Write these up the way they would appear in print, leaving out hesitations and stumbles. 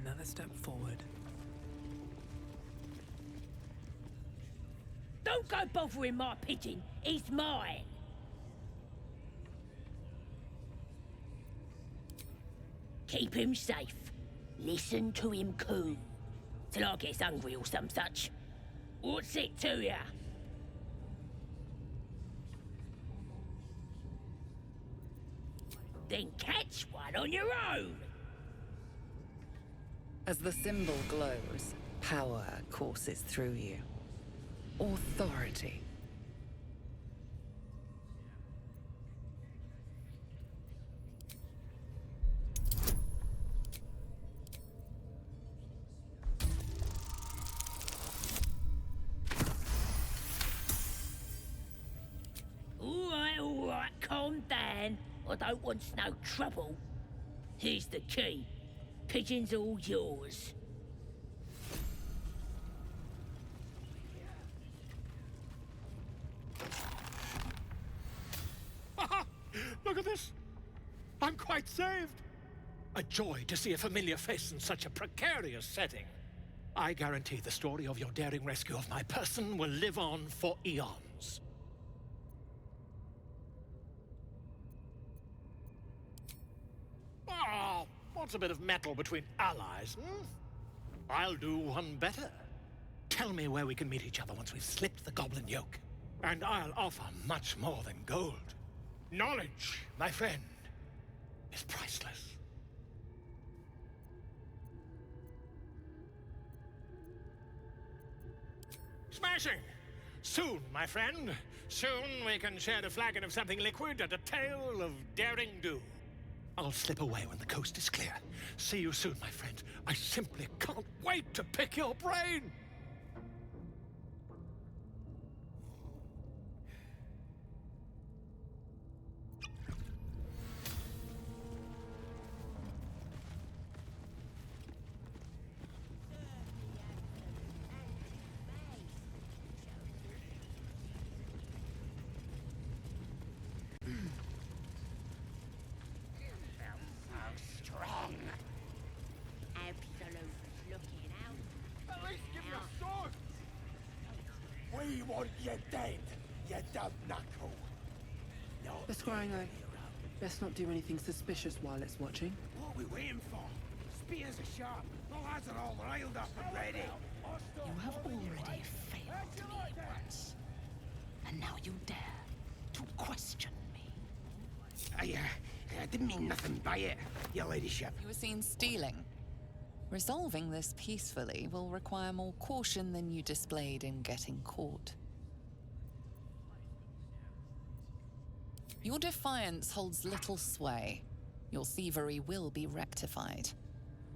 Another step forward. Don't go bothering my pigeon. He's mine. Keep him safe. Listen to him coo. Till I gets hungry or some such. What's it to ya? Then catch one on your own. As the symbol glows, power courses through you. Authority. All right, calm down. I don't want no trouble. Here's the key. Pigeon's all yours. Look at this! I'm quite saved! A joy to see a familiar face in such a precarious setting. I guarantee the story of your daring rescue of my person will live on for eons. Ah, what's a bit of metal between allies, hmm? I'll do one better. Tell me where we can meet each other once we've slipped the goblin yoke. And I'll offer much more than gold. Knowledge, my friend, is priceless. Smashing! Soon, my friend. Soon we can share a flagon of something liquid and a tale of daring do. I'll slip away when the coast is clear. See you soon, my friend. I simply can't wait to pick your brain! We want you dead, you dumb knuckle. The scrying eye. Best not do anything suspicious while it's watching. What are we waiting for? Spears are sharp. The lads are all riled up and ready. You have already failed me once. And now you dare to question me. I didn't mean nothing by it, your ladyship. You were seen stealing. Resolving this peacefully will require more caution than you displayed in getting caught. Your defiance holds little sway. Your thievery will be rectified,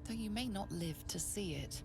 though you may not live to see it.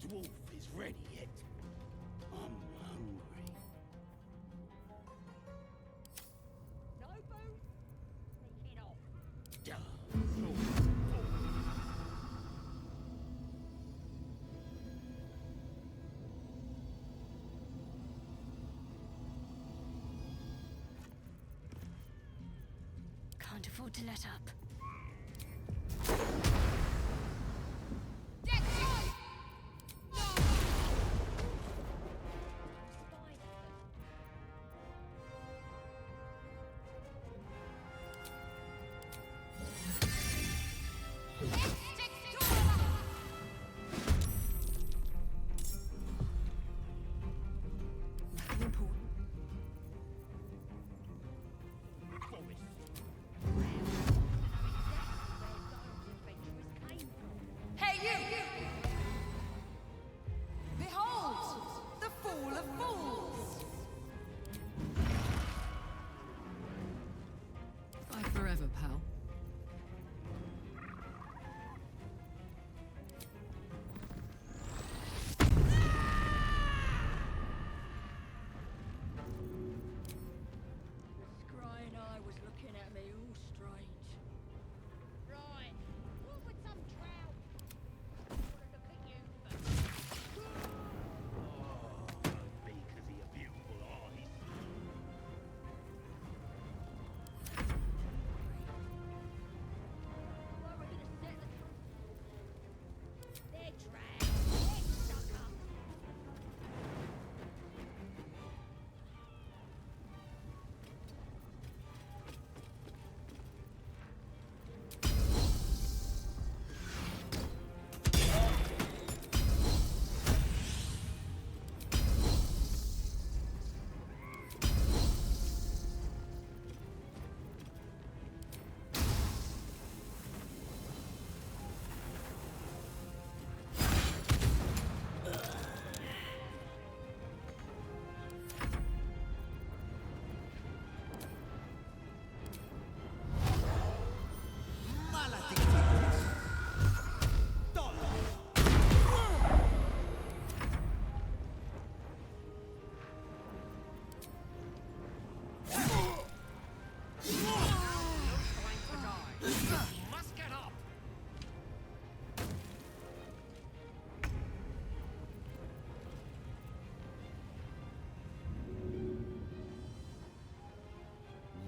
dwarf is ready yet. I'm hungry. No food? Take it off. Can't afford to let up. Nothing important. Hey, you! Behold! The Fool of Fools! Bye forever, pal. Scrying eye was looking at me all strange. Right, what with some trout? Wanna look at you first. Because he a beautiful eyes. Where we gonna set the They're dragged. They're stuck up.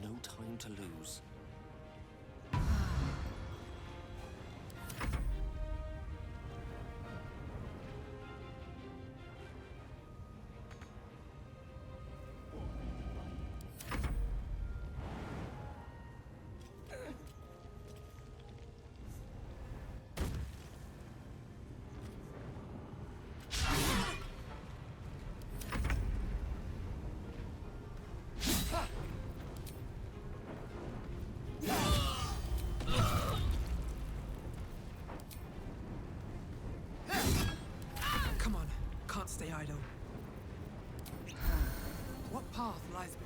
No time to lose. Come on, can't stay idle. What path lies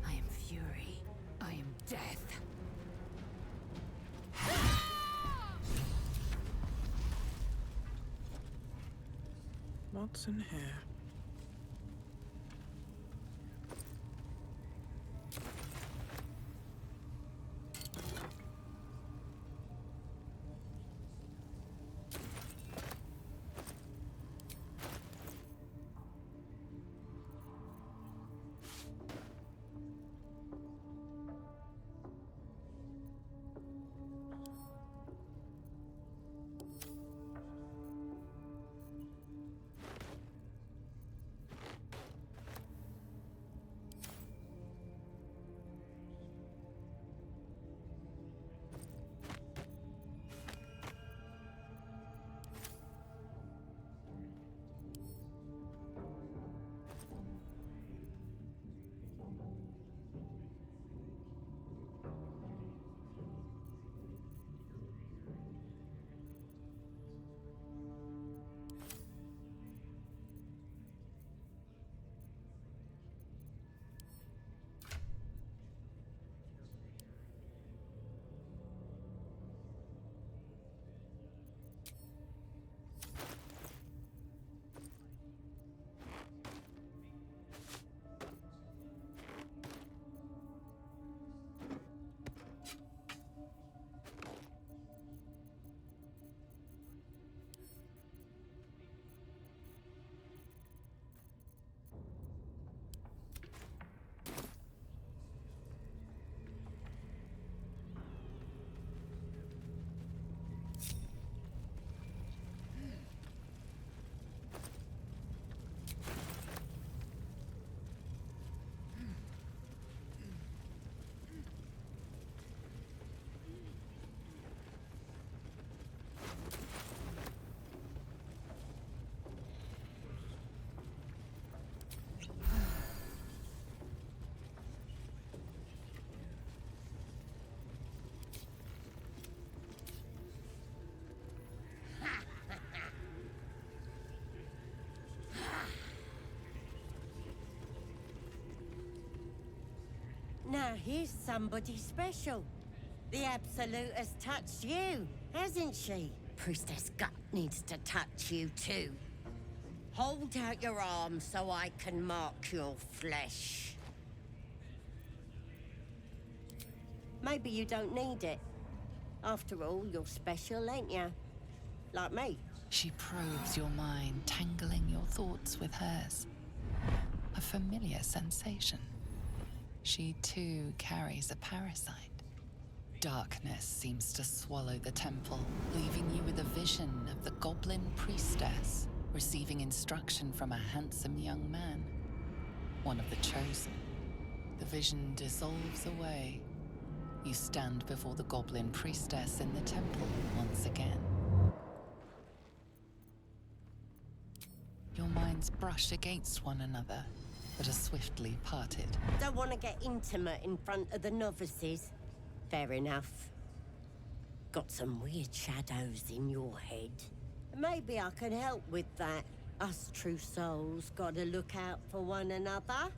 I am fury. I am death. What's in here? Now here's somebody special. The Absolute has touched you, hasn't she? Priestess Gut needs to touch you too. Hold out your arm so I can mark your flesh. Maybe you don't need it. After all, you're special, ain't you? Like me. She probes your mind, tangling your thoughts with hers. A familiar sensation. She too carries a parasite. Darkness seems to swallow the temple, leaving you with a vision of the goblin priestess receiving instruction from a handsome young man, one of the chosen. The vision dissolves away. You stand before the goblin priestess in the temple once again. Your minds brush against one another, but are swiftly parted. Don't want to get intimate in front of the novices. Fair enough. Got some weird shadows in your head. Maybe I can help with that. Us true souls gotta look out for one another.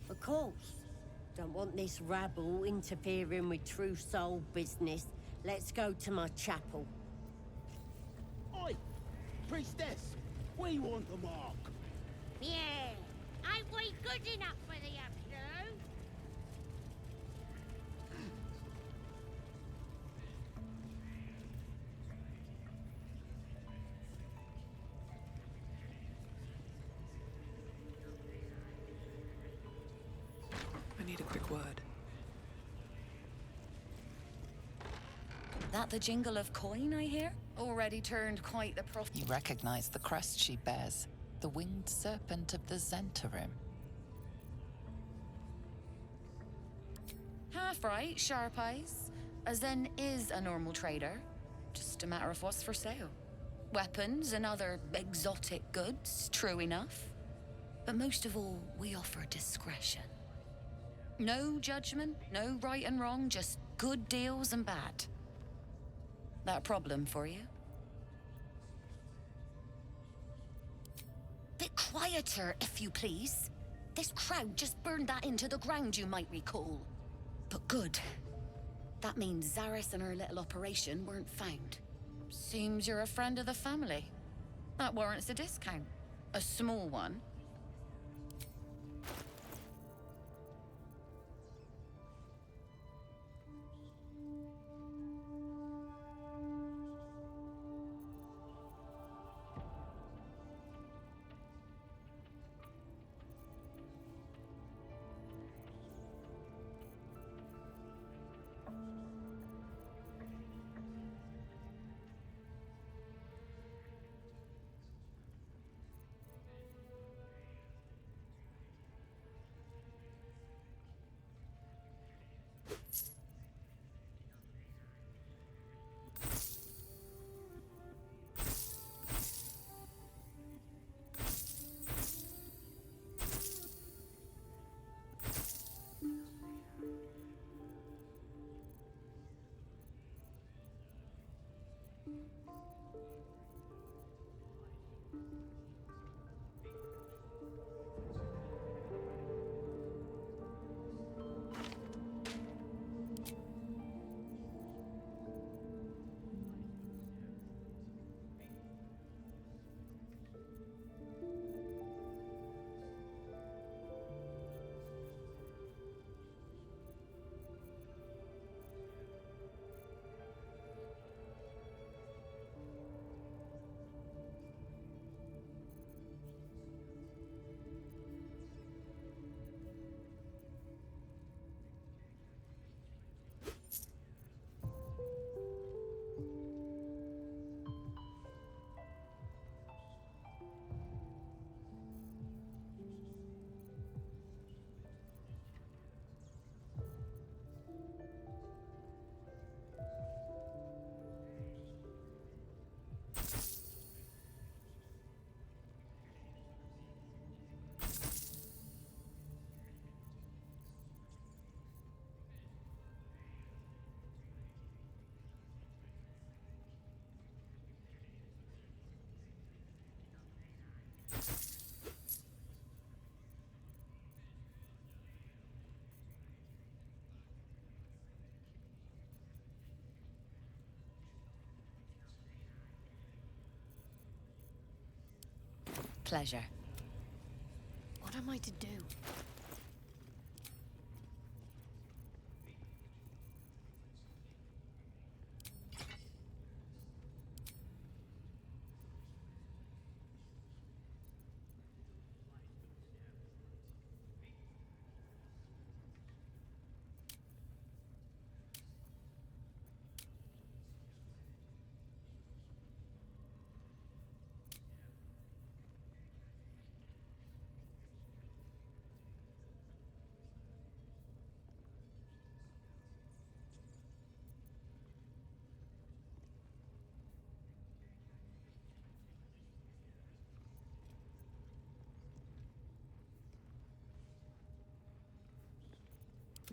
Of course. Don't want this rabble interfering with true soul business. Let's go to my chapel. Oi! Priestess! We want the mark! Yeah. Ain't we good enough for the Absolute? I need a quick word. That the jingle of coin I hear? Already turned quite the prof... You recognize the crest she bears, the winged serpent of the Zentarim. Half right, sharp eyes. A Zen is a normal trader. Just a matter of what's for sale. Weapons and other exotic goods, true enough. But most of all, we offer discretion. No judgment, no right and wrong, just good deals and bad. That a problem for you? Bit quieter, if you please. This crowd just burned that into the ground, you might recall. But good. That means Zaris and her little operation weren't found. Seems you're a friend of the family. That warrants a discount. A small one. Pleasure. What am I to do?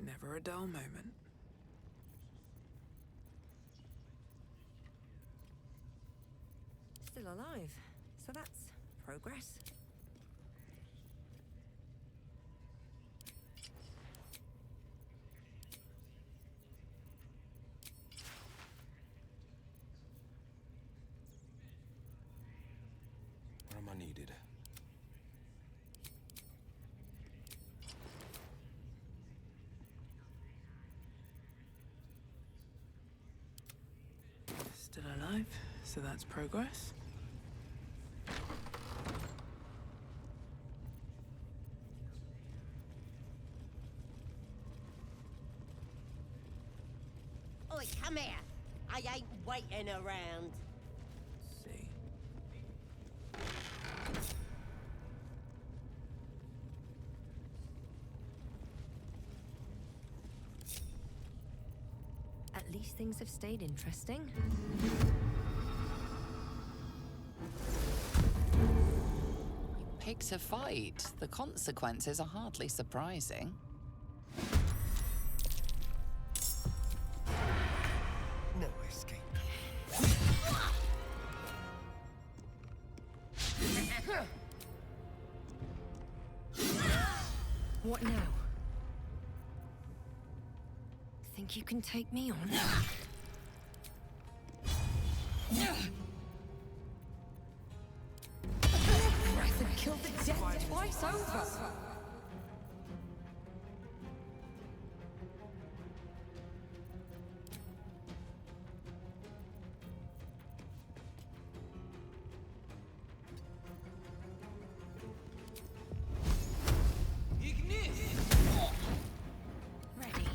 Never a dull moment. Still alive, so that's progress. Where am I needed? Still alive, so that's progress. Oi, come here. I ain't waiting around. See. At least things have stayed interesting. You picked a fight. The consequences are hardly surprising. No escape. What now? Think you can take me on? Breath and killed the death twice over. Ready.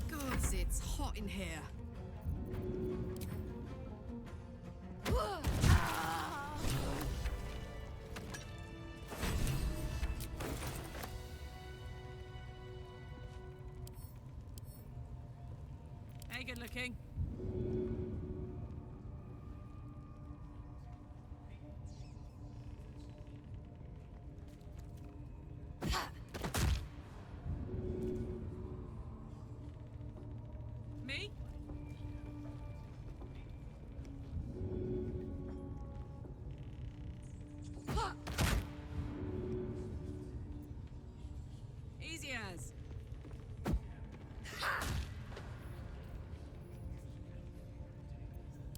Gods, it's hot in here. Hey, good looking. Me? Easy as.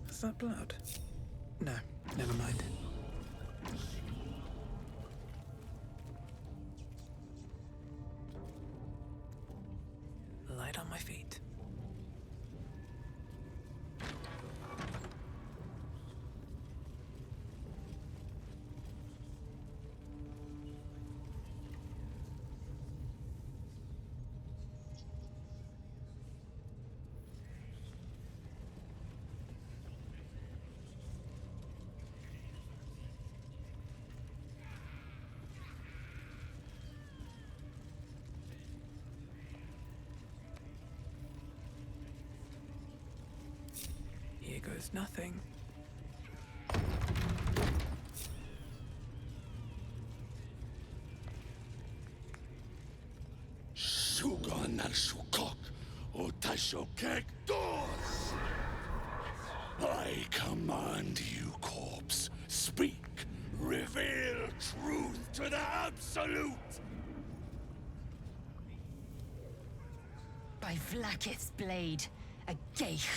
Is that blood? No, never mind. Light on my feet. Here goes nothing. Sugan al Shukok, Otashokek Dos! I command you, corpse. Speak. Reveal truth to the Absolute! By Vlaakith's blade, A geich.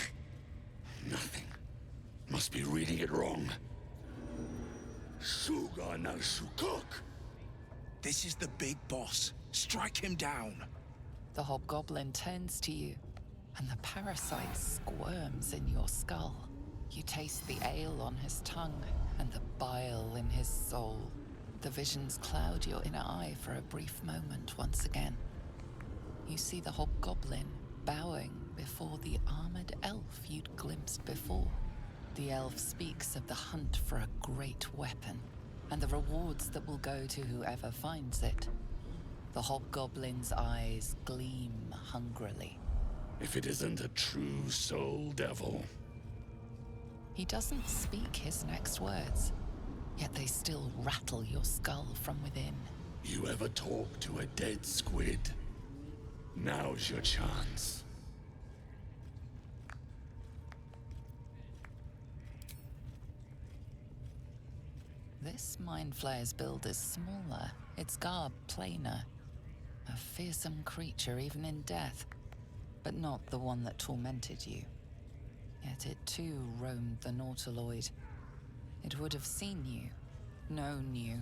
Nothing. Must be reading it wrong. Sugar na Shukok. This is the big boss. Strike him down. The hobgoblin turns to you, and the parasite squirms in your skull. You taste the ale on his tongue and the bile in his soul. The visions cloud your inner eye for a brief moment once again. You see the hobgoblin bowing before the armored elf you'd glimpsed before. The elf speaks of the hunt for a great weapon and the rewards that will go to whoever finds it. The hobgoblin's eyes gleam hungrily. If it isn't a true soul devil. He doesn't speak his next words, yet they still rattle your skull from within. You ever talk to a dead squid? Now's your chance. This Mind Flayer's build is smaller, its garb plainer. A fearsome creature even in death, but not the one that tormented you. Yet it too roamed the Nautiloid. It would have seen you, known you.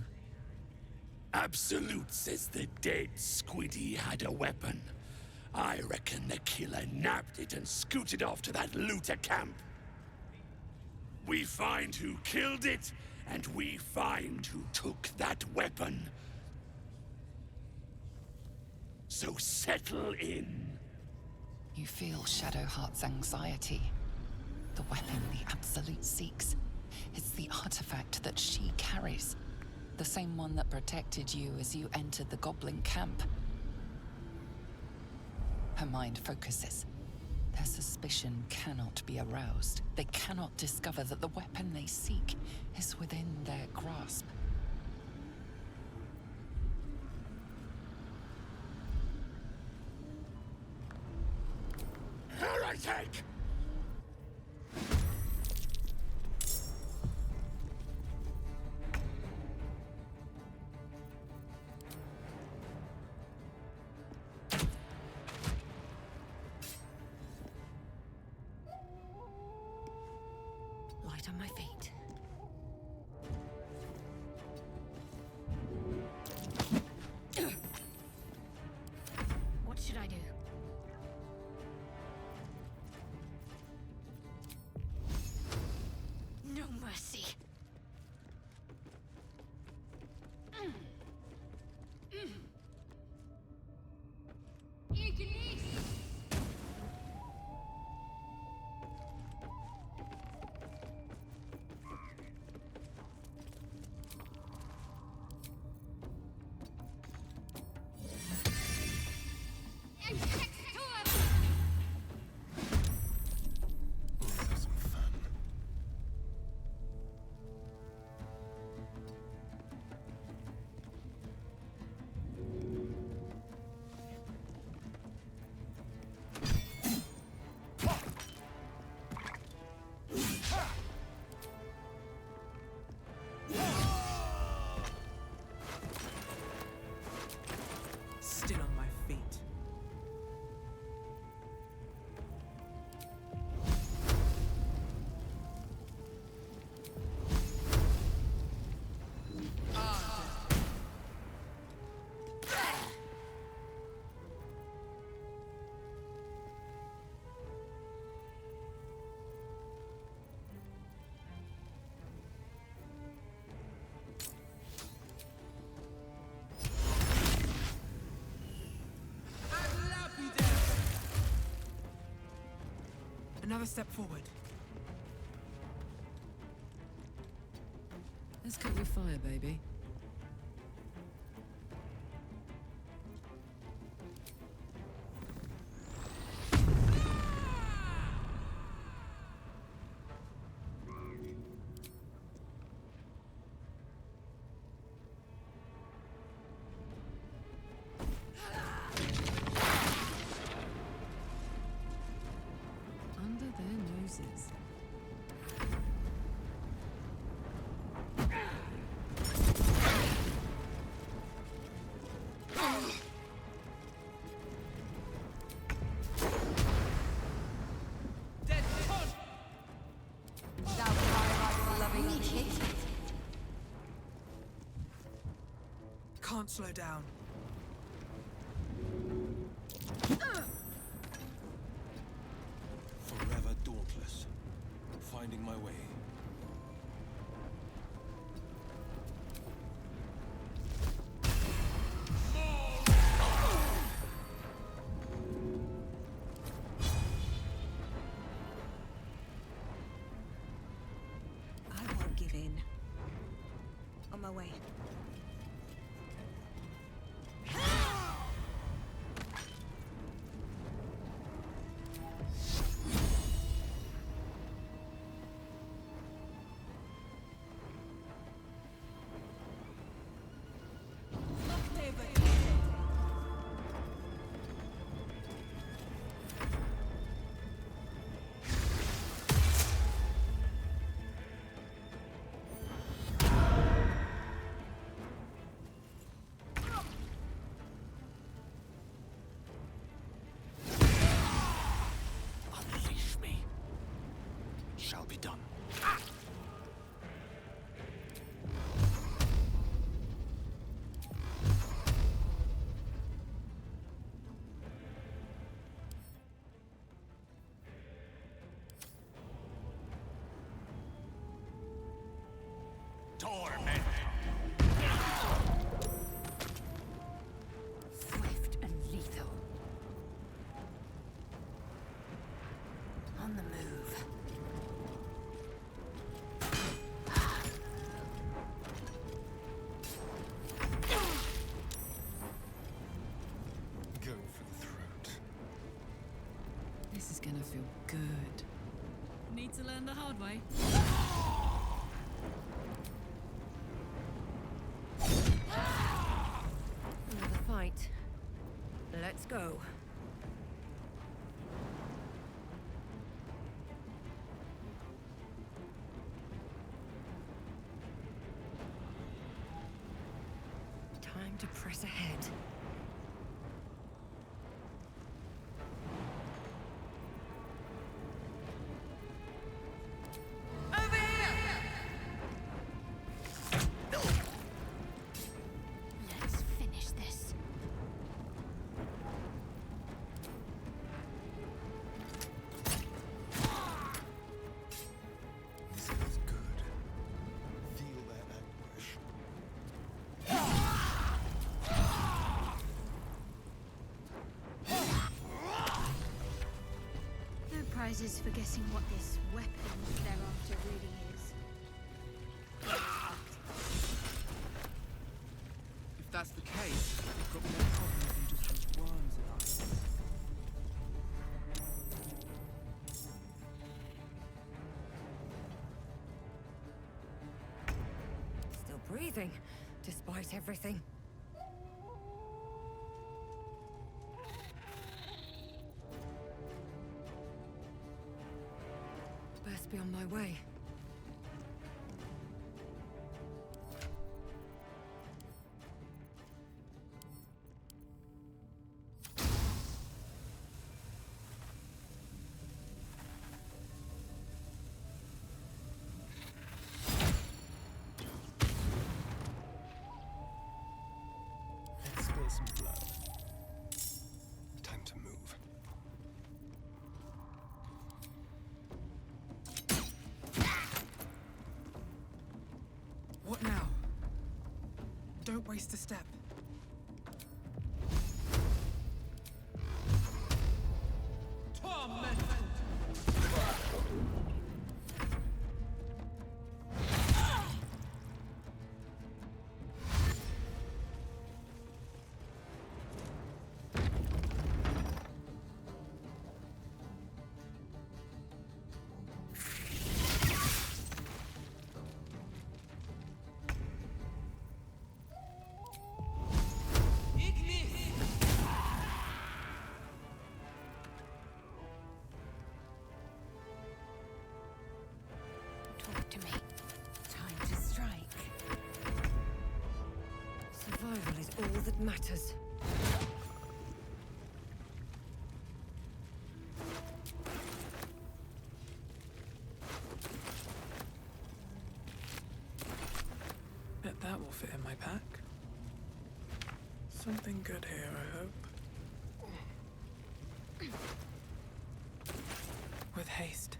Absolute says the dead squiddy had a weapon. I reckon the killer nabbed it and scooted off to that looter camp. We find who killed it, and we find who took that weapon. So settle in. You feel Shadowheart's anxiety. The weapon the Absolute seeks. It's the artifact that she carries. The same one that protected you as you entered the goblin camp. Her mind focuses. Their suspicion cannot be aroused. They cannot discover that the weapon they seek is within their grasp. Heretic! Light on my feet. What should I do? No mercy. Still on my feet. Another step forward. Let's cut your fire, baby. Under their noses. can't slow down. Forever dauntless. Finding my way. I won't give in. On my way. Unleash me. Shall be done. Torment. Swift and lethal. On the move. Go for the throat. This is gonna feel good. Need to learn the hard way. Another fight. Let's go. Time to press ahead. Over here! Let's finish this. This feels good. Feel their anguish. No prizes for guessing what this weapon they're after really is. If that's the case, we've got more problem than just those worms in us. Still breathing, despite everything. Best be on my way. Let's spill some blood. Time to move. What now? Don't waste a step. Talk to me. Time to strike. Survival is all that matters. Bet that will fit in my pack. Something good here, I hope. With haste.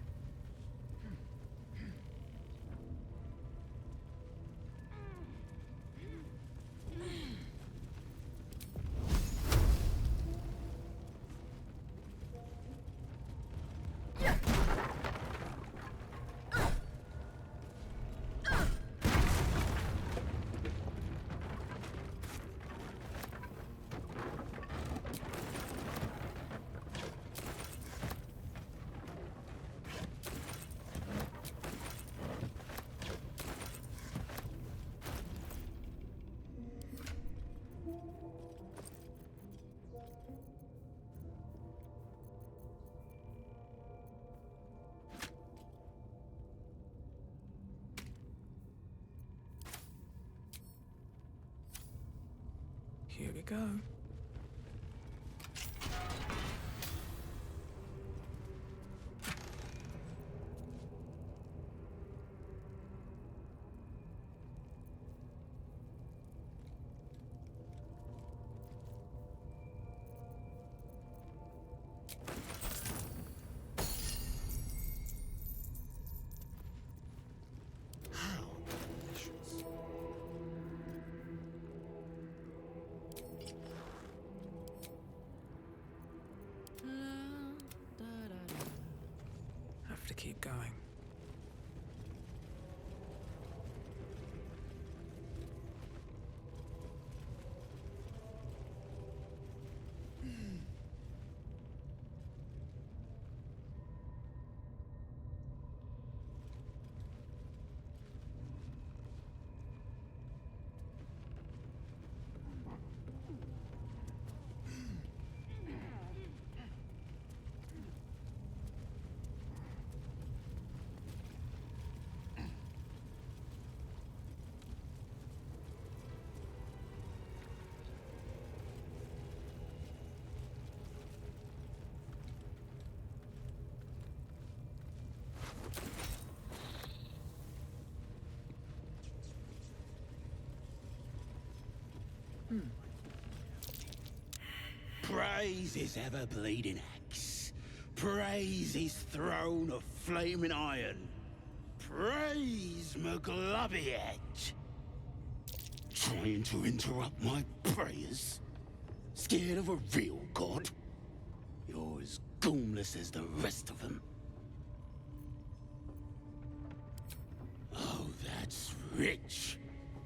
Here we go. Have to keep going. Praise his ever-bleeding axe. Praise his throne of flaming iron. Praise McGlubbyhead. Trying to interrupt my prayers? Scared of a real god? You're as goonless as the rest of them. Oh, that's rich.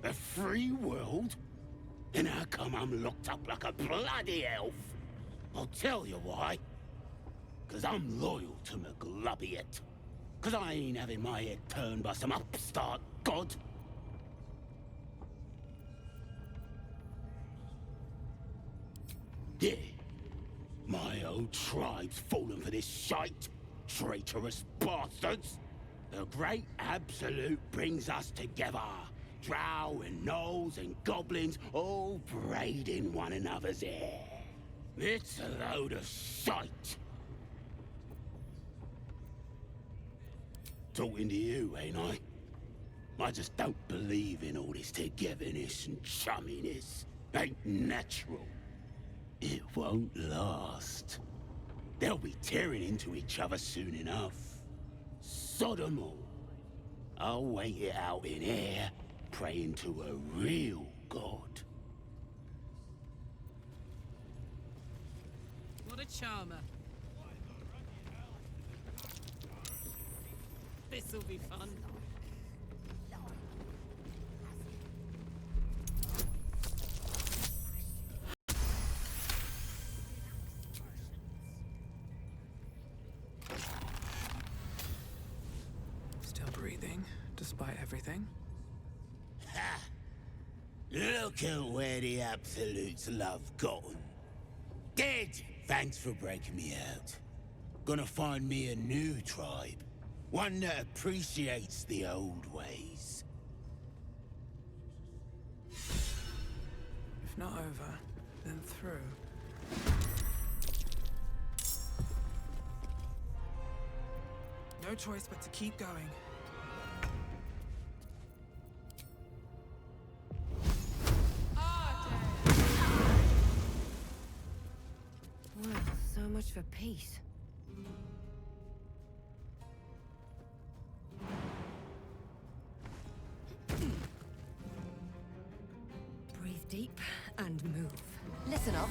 A free world? And how come I'm locked up like a bloody elf? I'll tell you why. 'Cause I'm loyal to McGlubbyhead. 'Cause I ain't having my head turned by some upstart god. Yeah. My old tribe's fallen for this shite. Traitorous bastards. The Great Absolute brings us together. Drow and gnolls and goblins all braiding one another's hair. It's a load of shite. Talking to you, ain't I? I just don't believe in all this togetherness and chumminess. Ain't natural. It won't last. They'll be tearing into each other soon enough. Sod 'em all. I'll wait it out in here, praying to a real god. What a charmer. This'll be fun. Still breathing, despite everything. Ha! Look at where the Absolutes love gotten. Dead! Thanks for breaking me out. Gonna find me a new tribe. One that appreciates the old ways. If not over, then through. No choice but to keep going. peace. Breathe deep and move. Listen up.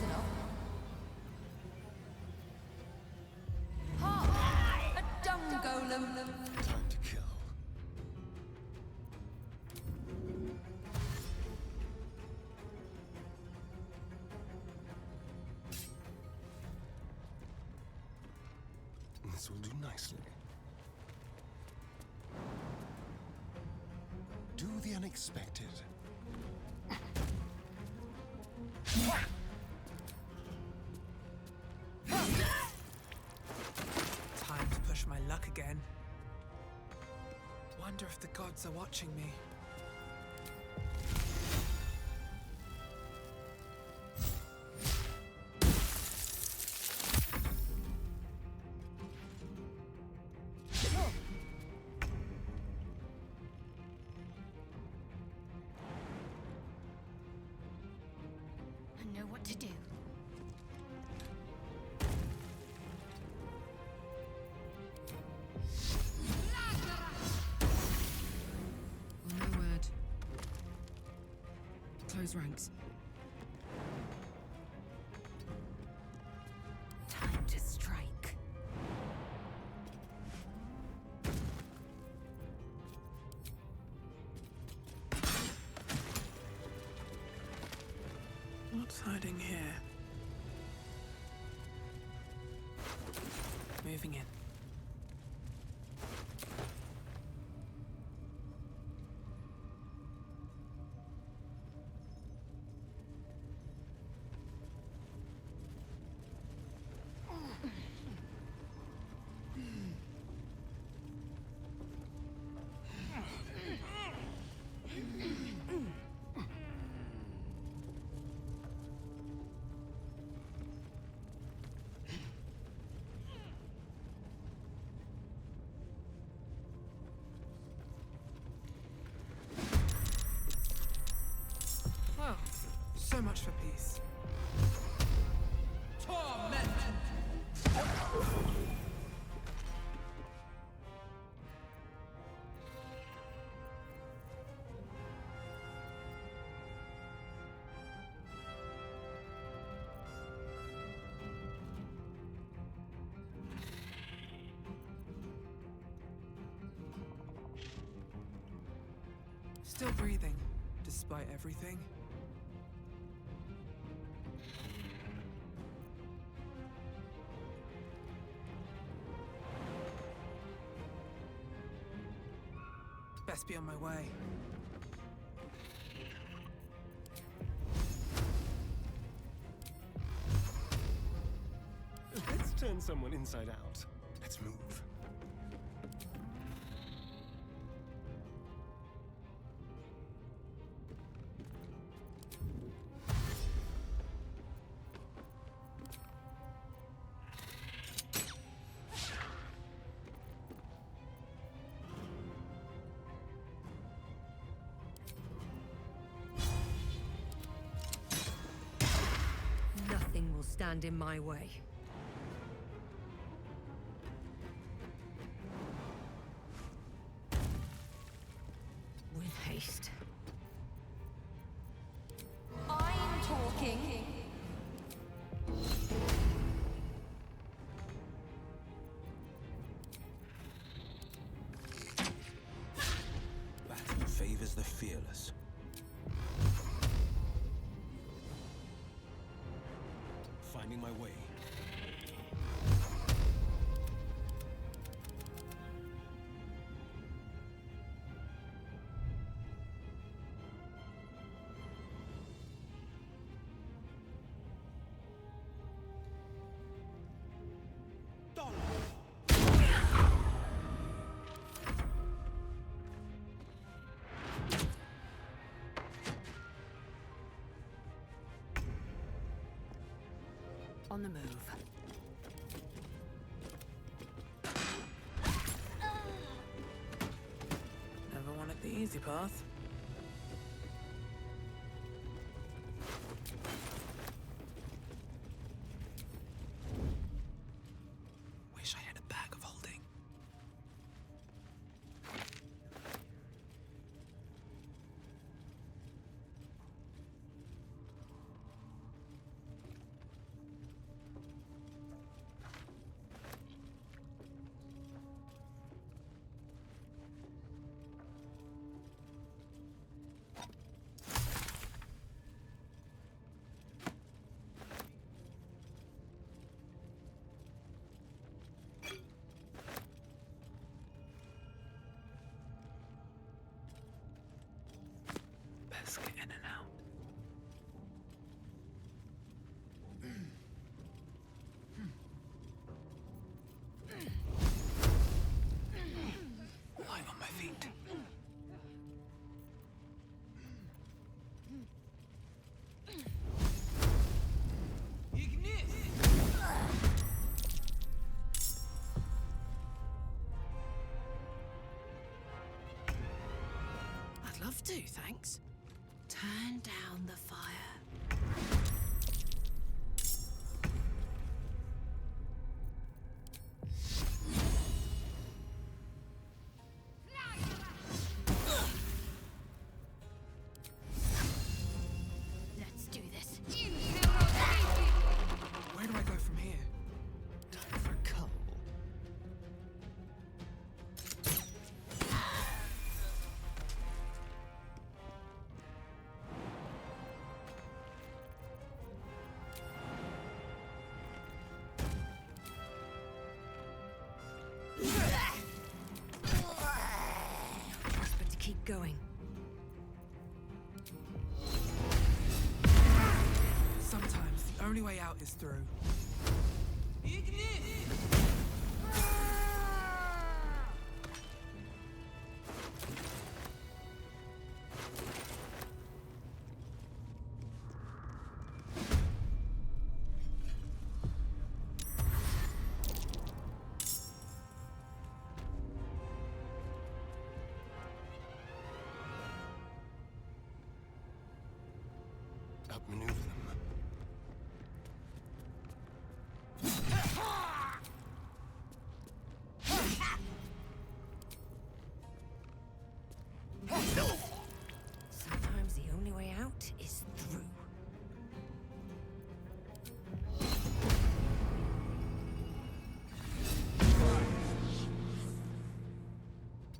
Ha! A dung golem. Time to kill. This will do nicely. Do the unexpected. Time to push my luck again. Wonder if the gods are watching me. I know what to do. On my word. Close ranks. Time to strike. What's hiding here? Moving in. Well, so much for peace. Torment! Still breathing, despite everything. Best be on my way. Let's turn someone inside out. Let's move. Nothing will stand in my way. With haste. I'm talking. Battle favors the fearless. Finding my way. On the move. Never wanted the easy path. do, thanks. Turn down the fire. Let's do this. Where do I go from here? Time for a cuddle. But to keep going. Sometimes the only way out is through. Outmaneuver them. Sometimes the only way out is through.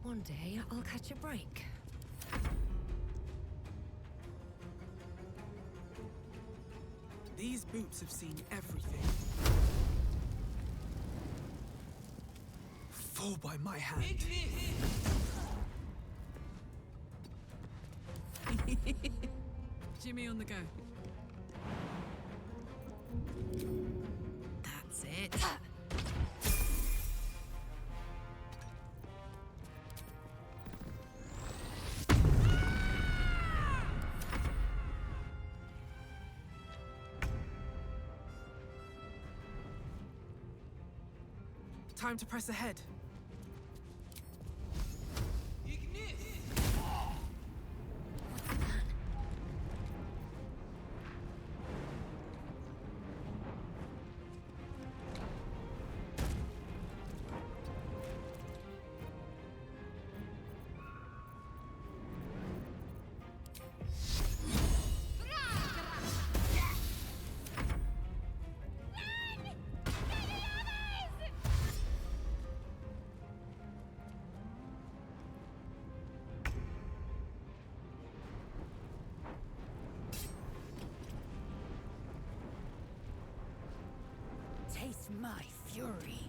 One day I'll catch a break. These boots have seen everything. Fall by my hand. Jimmy on the go. That's it. Time to press ahead. Taste my fury.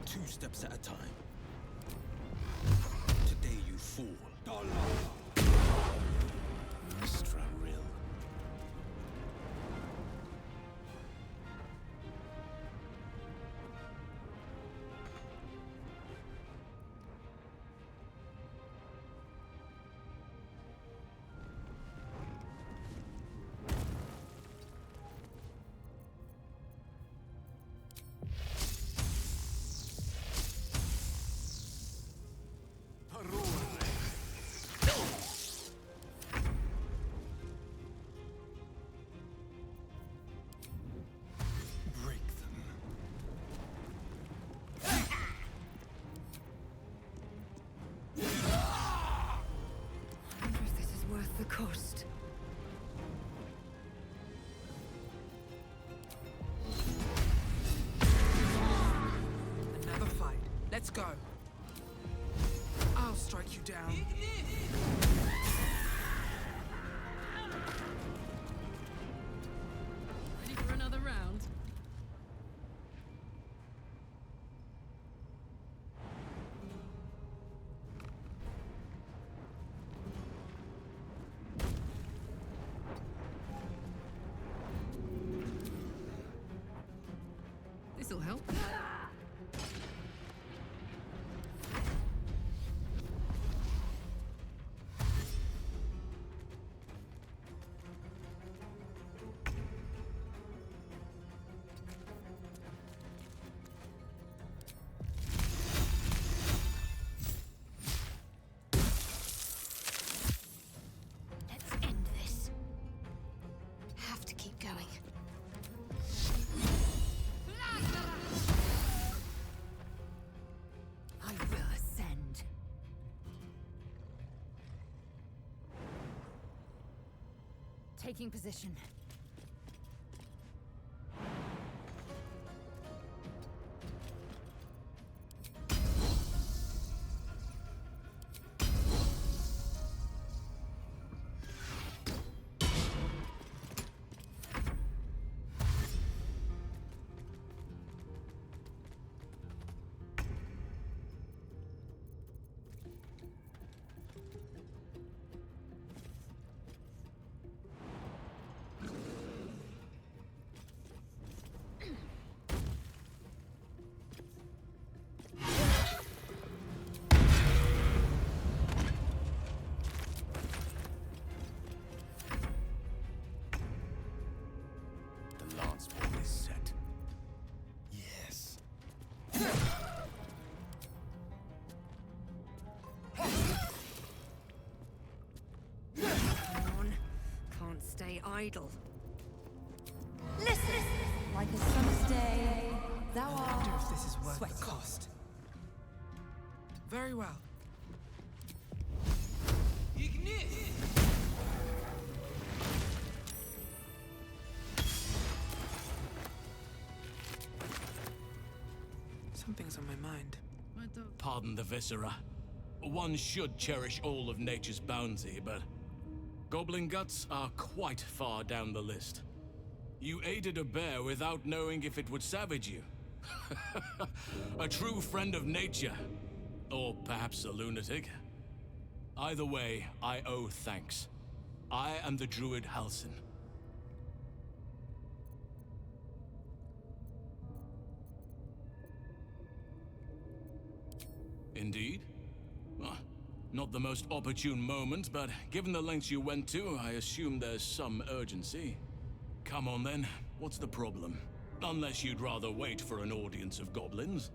Two steps at a time. Today you fall. Mistra Rill. cost. Another fight. Let's go. I'll strike you down. Ready for another round? This'll help. Let's end this. Have to keep going. I will ascend. Taking position. The lance ball is set. Yes. Come on. Can't stay idle. Listen! Like a summer's day, thou I wonder art if this is worth sweat. the cost. Very well. Something's on my mind. Pardon the viscera. One should cherish all of nature's bounty, but goblin guts are quite far down the list. You aided a bear without knowing if it would savage you. A true friend of nature. Or perhaps a lunatic. Either way, I owe thanks. I am the druid Halsin. Indeed? Well, not the most opportune moment, but given the lengths you went to, I assume there's some urgency. Come on then, what's the problem? Unless you'd rather wait for an audience of goblins.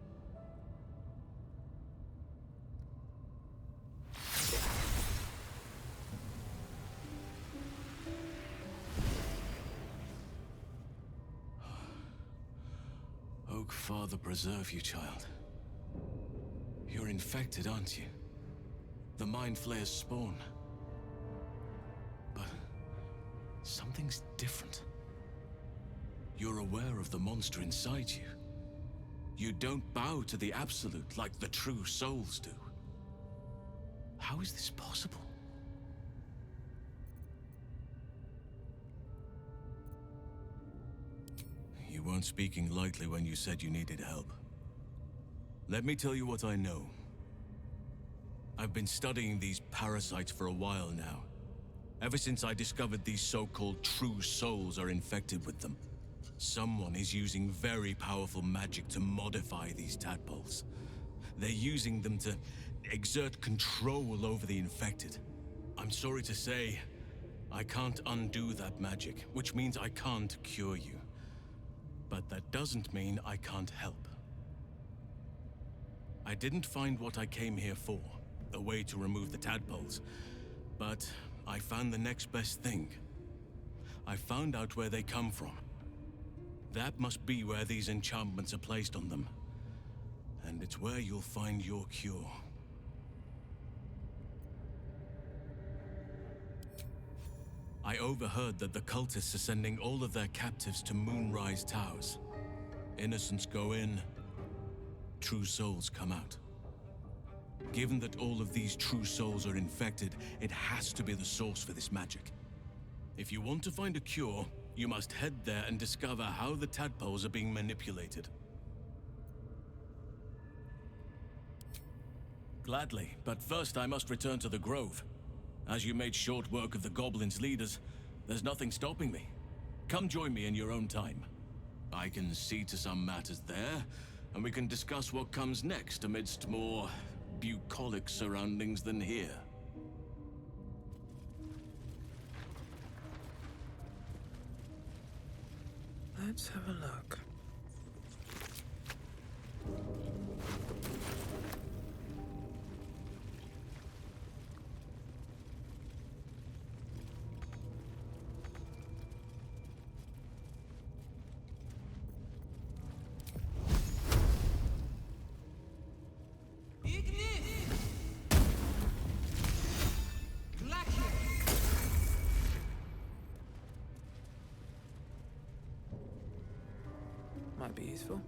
Oak Father preserve you, child. You're infected, aren't you? The Mind Flayer's spawn. But something's different. You're aware of the monster inside you. You don't bow to the Absolute like the true souls do. How is this possible? You weren't speaking lightly when you said you needed help. Let me tell you what I know. I've been studying these parasites for a while now. Ever since I discovered these so-called true souls are infected with them. Someone is using very powerful magic to modify these tadpoles. They're using them to exert control over the infected. I'm sorry to say, I can't undo that magic, which means I can't cure you. But that doesn't mean I can't help. I didn't find what I came here for, a way to remove the tadpoles, but I found the next best thing. I found out where they come from. That must be where these enchantments are placed on them. And it's where you'll find your cure. I overheard that the cultists are sending all of their captives to Moonrise Towers. Innocents go in, true souls come out. Given that all of these true souls are infected, it has to be the source for this magic. If you want to find a cure, you must head there and discover how the tadpoles are being manipulated. Gladly, but first I must return to the Grove. As you made short work of the goblins' leaders, there's nothing stopping me. Come join me in your own time. I can see to some matters there, and we can discuss what comes next amidst more bucolic surroundings than here. Let's have a look. Might be useful.